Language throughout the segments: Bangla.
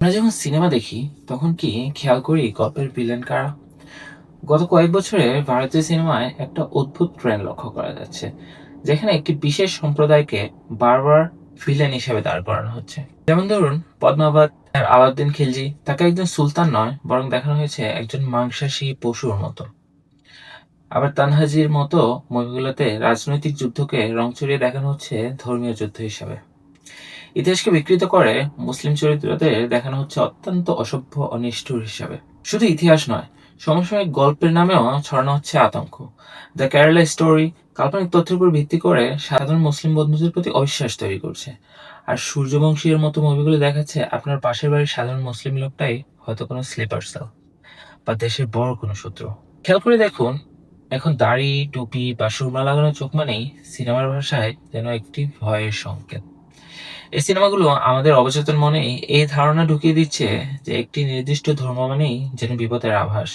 আমরা যখন সিনেমা দেখি তখন কি খেয়াল করি গল্পের ভিলেন কারা? গত কয়েক বছরে ভারতীয় সিনেমায় একটা অদ্ভুত ট্রেন্ড লক্ষ্য করা যাচ্ছে, যেখানে একটি বিশেষ সম্প্রদায়কে বারবার ভিলেন হিসেবে দাঁড় করানো হচ্ছে। যেমন ধরুন, পদ্মাবত আর আলাউদ্দিন খিলজি, তাকে একজন সুলতান নয় বরং দেখানো হয়েছে একজন মাংসাশী পশুর মতো। আবার তানহাজির মতো মুভিগুলোতে রাজনৈতিক যুদ্ধকে রং চড়িয়ে দেখানো হচ্ছে ধর্মীয় যুদ্ধ হিসাবে। ইতিহাসকে বিকৃত করে মুসলিম চরিত্রদের দেখানো হচ্ছে অত্যন্ত অসভ্য ও নিষ্ঠুর হিসাবে। শুধু ইতিহাস নয়, সমসাময়িক গল্পের নামেও ছড়ানো হচ্ছে আতঙ্ক। দ্য কেরালা স্টোরি কাল্পনিক তথ্যের উপর ভিত্তি করে সাধারণ মুসলিম বন্ধুদের প্রতি অবিশ্বাস তৈরি করছে। আর সূর্যবংশীর মতো মুভিগুলো দেখাচ্ছে আপনার পাশের বাড়ির সাধারণ মুসলিম লোকটাই হয়তো কোনো স্লিপার সেল বা দেশের বড় কোনো শত্রু। খেয়াল করে দেখুন, এখন দাড়ি, টুপি বা সুরমা লাগানো চোখ মানেই সিনেমার ভাষায় যেন একটি ভয়ের সংকেত। এই সিনেমাগুলো আমাদের অবচেতন মনে এই ধারণা ঢুকিয়ে দিচ্ছে যে একটি নির্দিষ্ট ধর্ম মানেই যেন বিপদের আভাস।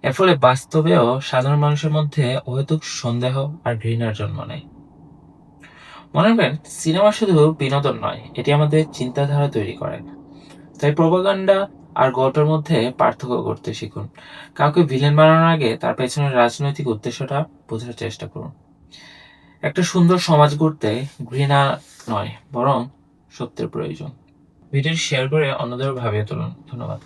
এর ফলে বাস্তবেও সাধারণ মানুষের মধ্যে অহেতুক সন্দেহ আর ঘৃণার জন্ম নেয়। মনে রাখবেন, সিনেমা শুধু বিনোদন নয়, এটি আমাদের চিন্তাধারা তৈরি করে। তাই প্রপাগান্ডা আর গল্পের মধ্যে পার্থক্য করতে শিখুন। কাউকে ভিলেন বানানোর আগে তার পেছনের রাজনৈতিক উদ্দেশ্যটা বোঝার চেষ্টা করুন। একটা সুন্দর সমাজ গড়তে ঘৃণা নয়, বরং সত্যের প্রয়োজন। ভিডিওটি শেয়ার করে অন্যদেরও ভাবিয়ে তুলুন। ধন্যবাদ।